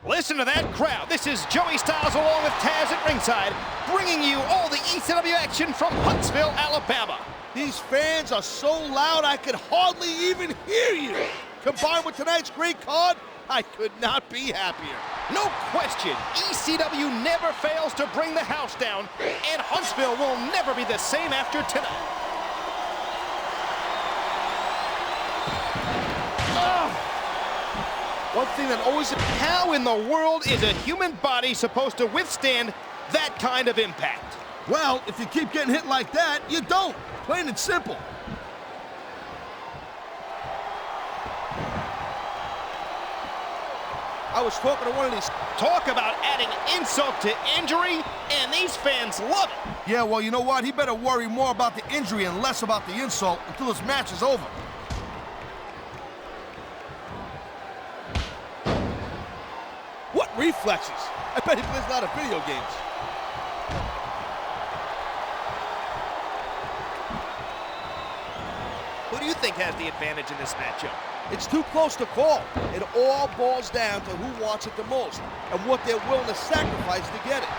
Listen to that crowd. This is Joey Styles along with Taz at ringside, bringing you all the ECW action from Huntsville, Alabama. These fans are so loud I could hardly even hear you. Combined with tonight's great card, I could not be happier. No question, ECW never fails to bring the house down, and Huntsville will never be the same after tonight. One thing that always... How in the world is a human body supposed to withstand that kind of impact? Well, if you keep getting hit like that, you don't. Plain and simple. I was talking to one of these... Talk about adding insult to injury, and these fans love it. Yeah, well, you know what? He better worry more about the injury and less about the insult until this match is over. What reflexes? I bet he plays a lot of video games. Who do you think has the advantage in this matchup? It's too close to call. It all boils down to who wants it the most and what they're willing to sacrifice to get it.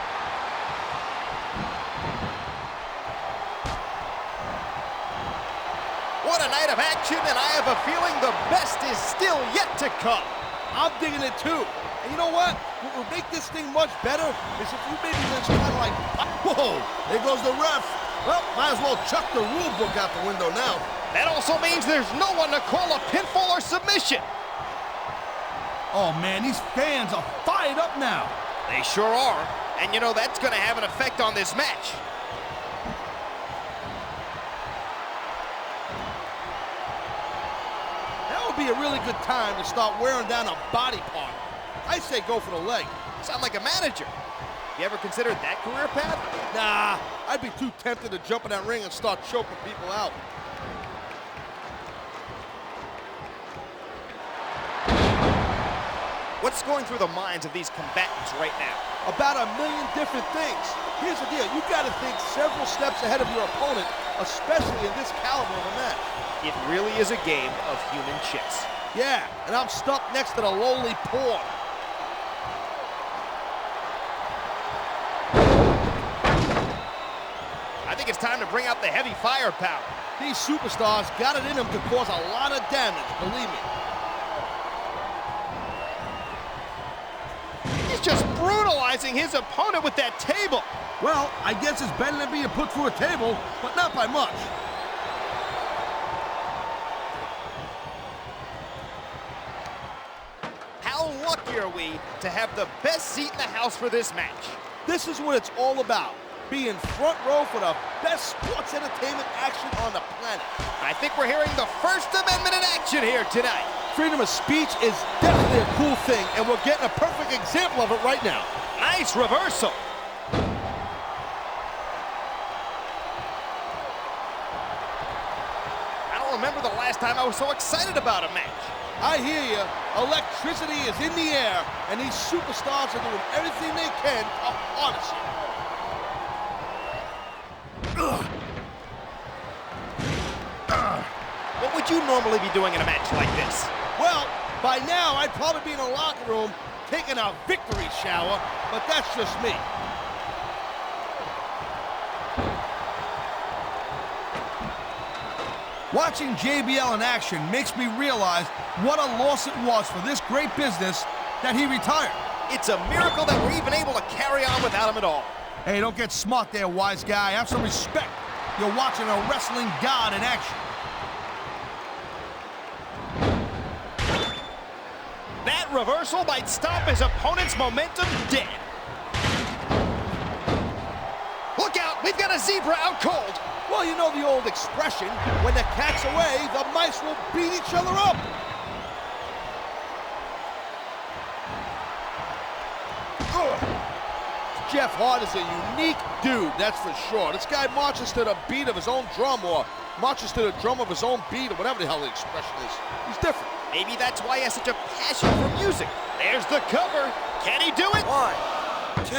What a night of action, and I have a feeling the best is still yet to come. I'm digging it too. And you know what? What will make this thing much better is if you maybe just kind of like, whoa, there goes the ref. Well, might as well chuck the rule book out the window now. That also means there's no one to call a pinfall or submission. Oh man, these fans are fired up now. They sure are. And you know, that's gonna have an effect on this match. That would be a really good time to start wearing down a body part. I say go for the leg. Sound like a manager. You ever considered that career path? Nah, I'd be too tempted to jump in that ring and start choking people out. What's going through the minds of these combatants right now? About a million different things. Here's the deal, you gotta think several steps ahead of your opponent, especially in this caliber of a match. It really is a game of human chess. Yeah, and I'm stuck next to the lowly pawn. I think it's time to bring out the heavy firepower. These superstars got it in them to cause a lot of damage, believe me. He's just brutalizing his opponent with that table. Well, I guess it's better than being put through a table, but not by much. How lucky are we to have the best seat in the house for this match? This is what it's all about. Being front row for the best sports entertainment action on the planet. I think we're hearing the First Amendment in action here tonight. Freedom of speech is definitely a cool thing, and we're getting a perfect example of it right now. Nice reversal. I don't remember the last time I was so excited about a match. I hear you. Electricity is in the air, and these superstars are doing everything they can to harness it. What would you normally be doing in a match like this? Well, by now I'd probably be in a locker room taking a victory shower, but that's just me. Watching JBL in action makes me realize what a loss it was for this great business that he retired. It's a miracle that we're even able to carry on without him at all. Hey, don't get smart there, wise guy. Have some respect. You're watching a wrestling god in action. That reversal might stop his opponent's momentum dead. Look out, we've got a zebra out cold. Well, you know the old expression, when the cat's away, the mice will beat each other up. Jeff Hart is a unique dude, that's for sure. This guy marches to the beat of his own drum, or marches to the drum of his own beat, or whatever the hell the expression is. He's different. Maybe that's why he has such a passion for music. There's the cover. Can he do it? 1, 2.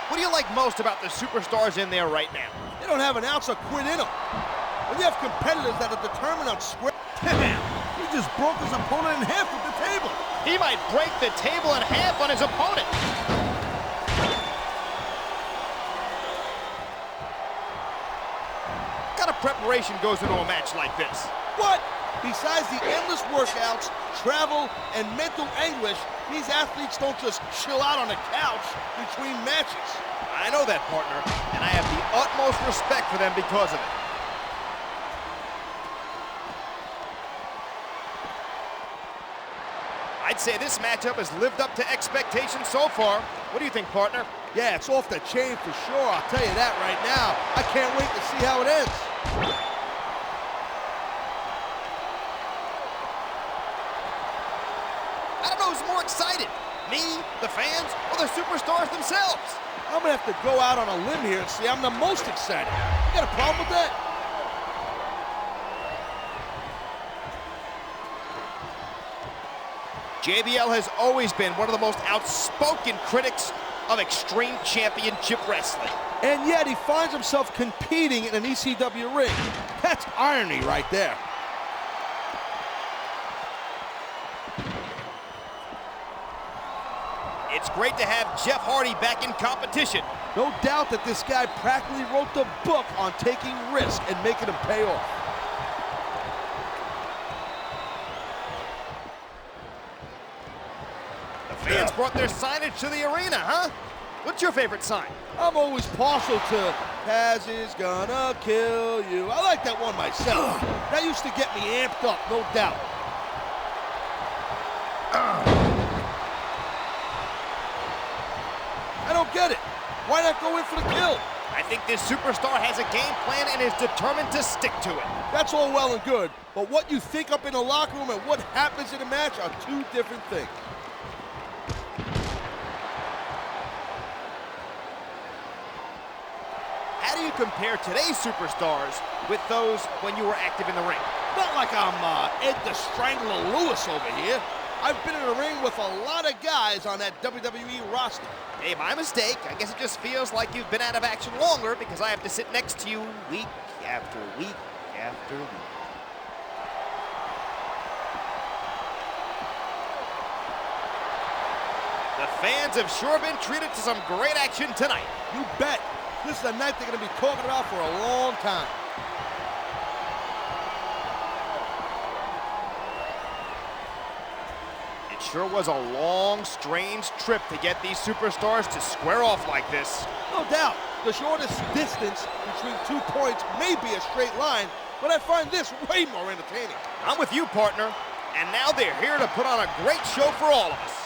What do you like most about the superstars in there right now? They don't have an ounce of quit in them. When you have competitors that are determined on square, you just broke his opponent in half with the table. He might break the table in half on his opponent. What kind of preparation goes into a match like this? What? Besides the endless workouts, travel, and mental anguish, these athletes don't just chill out on the couch between matches. I know that, partner, and I have the utmost respect for them because of it. I'd say this matchup has lived up to expectations so far. What do you think, partner? Yeah, it's off the chain for sure, I'll tell you that right now. I can't wait to see how it ends. I don't know who's more excited, me, the fans, or the superstars themselves. I'm gonna have to go out on a limb here and say I'm the most excited. You got a problem with that? JBL has always been one of the most outspoken critics of extreme championship wrestling. And yet he finds himself competing in an ECW ring. That's irony right there. It's great to have Jeff Hardy back in competition. No doubt that this guy practically wrote the book on taking risks and making them pay off. The fans brought their signage to the arena, huh? What's your favorite sign? I'm always partial to Taz is gonna kill you. I like that one myself. That used to get me amped up, no doubt. I don't get it. Why not go in for the kill? I think this superstar has a game plan and is determined to stick to it. That's all well and good, but what you think up in the locker room and what happens in a match are two different things. How do you compare today's superstars with those when you were active in the ring? Not like I'm Ed the Strangler Lewis over here. I've been in a ring with a lot of guys on that WWE roster. Hey, my mistake. I guess it just feels like you've been out of action longer because I have to sit next to you week after week after week. The fans have sure been treated to some great action tonight. You bet. This is a night they're going to be talking about for a long time. It sure was a long, strange trip to get these superstars to square off like this. No doubt. The shortest distance between 2 points may be a straight line, but I find this way more entertaining. I'm with you, partner. And now they're here to put on a great show for all of us.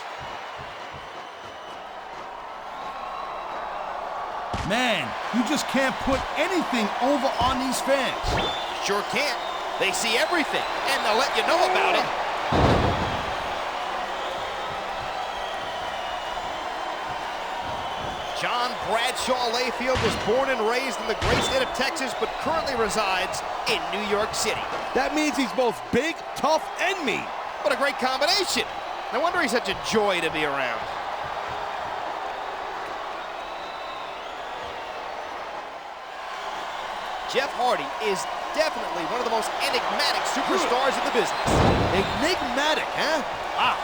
Man, you just can't put anything over on these fans. Sure can't. They see everything, and they'll let you know about it. John Bradshaw Layfield was born and raised in the great state of Texas, but currently resides in New York City. That means he's both big, tough, and mean. What a great combination. No wonder he's such a joy to be around. Jeff Hardy is definitely one of the most enigmatic superstars in the business. Enigmatic, huh? Wow,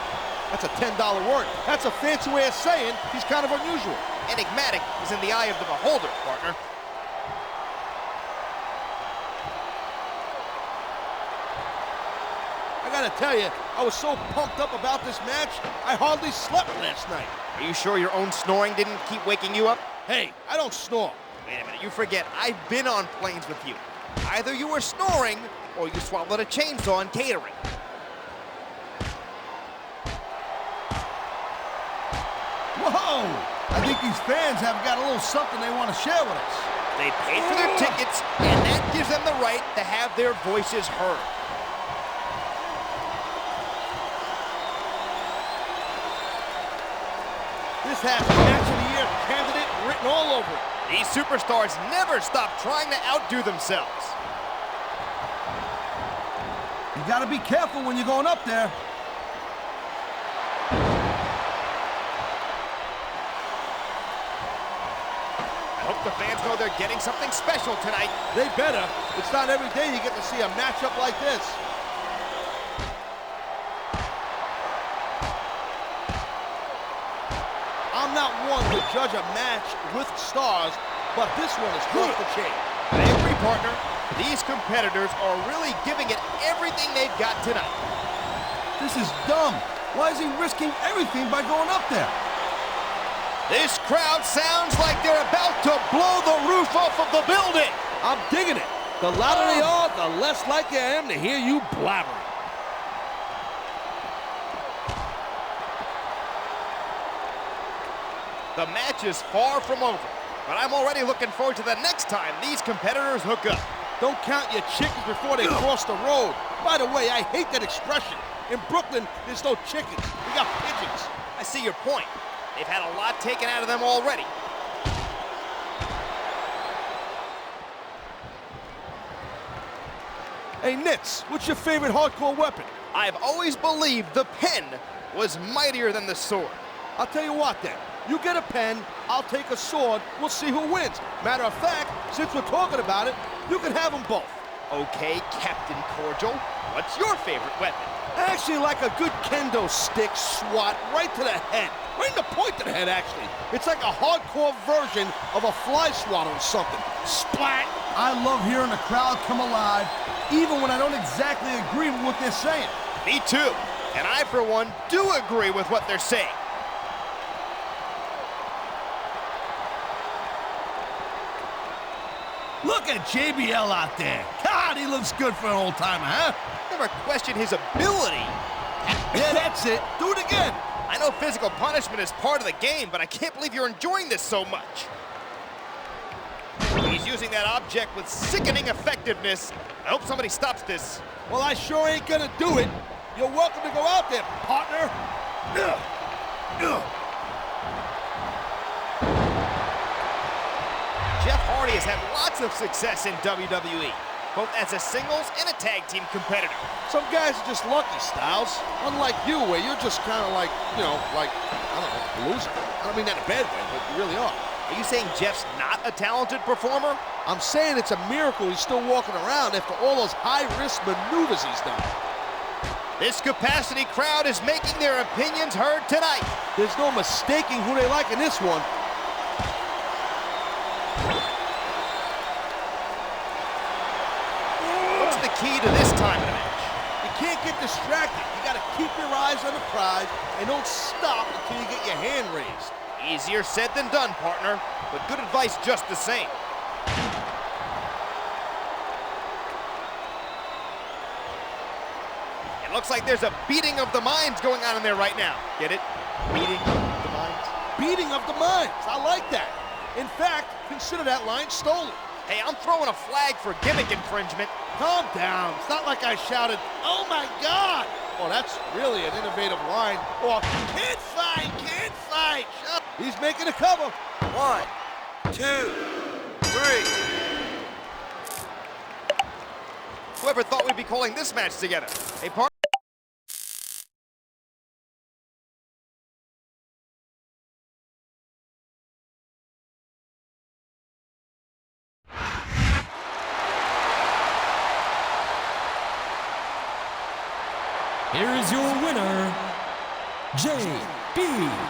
that's a $10 word. That's a fancy way of saying he's kind of unusual. Enigmatic is in the eye of the beholder, partner. I gotta tell you, I was so pumped up about this match, I hardly slept last night. Are you sure your own snoring didn't keep waking you up? Hey, I don't snore. Wait a minute, you forget, I've been on planes with you. Either you were snoring, or you swallowed a chainsaw in catering. Whoa! I think these fans have got a little something they want to share with us. They paid for their tickets, and that gives them the right to have their voices heard. This has Match of the Year candidate written all over it. These superstars never stop trying to outdo themselves. You gotta be careful when you're going up there. I hope the fans know they're getting something special tonight. They better. It's not every day you get to see a matchup like this. judge a match with stars, but this one is off the chain. I agree, partner. These competitors are really giving it everything they've got tonight. This is dumb. Why is he risking everything by going up there? This crowd sounds like they're about to blow the roof off of the building. I'm digging it. The louder they are, the less likely I am to hear you blabbering. The match is far from over, but I'm already looking forward to the next time these competitors hook up. Don't count your chickens before they cross the road. By the way, I hate that expression. In Brooklyn, there's no chickens. We got pigeons. I see your point. They've had a lot taken out of them already. Hey, Nitz, what's your favorite hardcore weapon? I've always believed the pen was mightier than the sword. I'll tell you what then. You get a pen, I'll take a sword, we'll see who wins. Matter of fact, since we're talking about it, you can have them both. Okay, Captain Cordial, what's your favorite weapon? I actually like a good kendo stick swat right to the head. Right in the point of the head, actually. It's like a hardcore version of a fly swat or something. Splat! I love hearing the crowd come alive, even when I don't exactly agree with what they're saying. Me too. And I, for one, do agree with what they're saying. Look at JBL out there. God, he looks good for an old timer, huh? Never question his ability. Yeah, that's it. Do it again. I know physical punishment is part of the game, but I can't believe you're enjoying this so much. He's using that object with sickening effectiveness. I hope somebody stops this. Well, I sure ain't gonna do it. You're welcome to go out there, partner. Jeff Hardy has had lots of success in WWE, both as a singles and a tag team competitor. Some guys are just lucky, Styles. Unlike you, where you're just kind of like, you know, like, I don't know, a loser. I don't mean that in a bad way, but you really are. Are you saying Jeff's not a talented performer? I'm saying it's a miracle he's still walking around after all those high-risk maneuvers he's done. This capacity crowd is making their opinions heard tonight. There's no mistaking who they like in this one. What's the key to this time in the match? You can't get distracted. You gotta keep your eyes on the prize and don't stop until you get your hand raised. Easier said than done, partner, but good advice just the same. It looks like there's a beating of the minds going on in there right now. Get it? Beating of the minds? Beating of the minds. I like that. In fact, consider that line stolen. Hey, I'm throwing a flag for gimmick infringement. Calm down. It's not like I shouted, "Oh my God!" Well, that's really an innovative line. Or, "Can't fight, can't fight." Shut up. He's making a cover. 1, 2, 3. Whoever thought we'd be calling this match together? Hey, partner. Here is your winner, GmbH.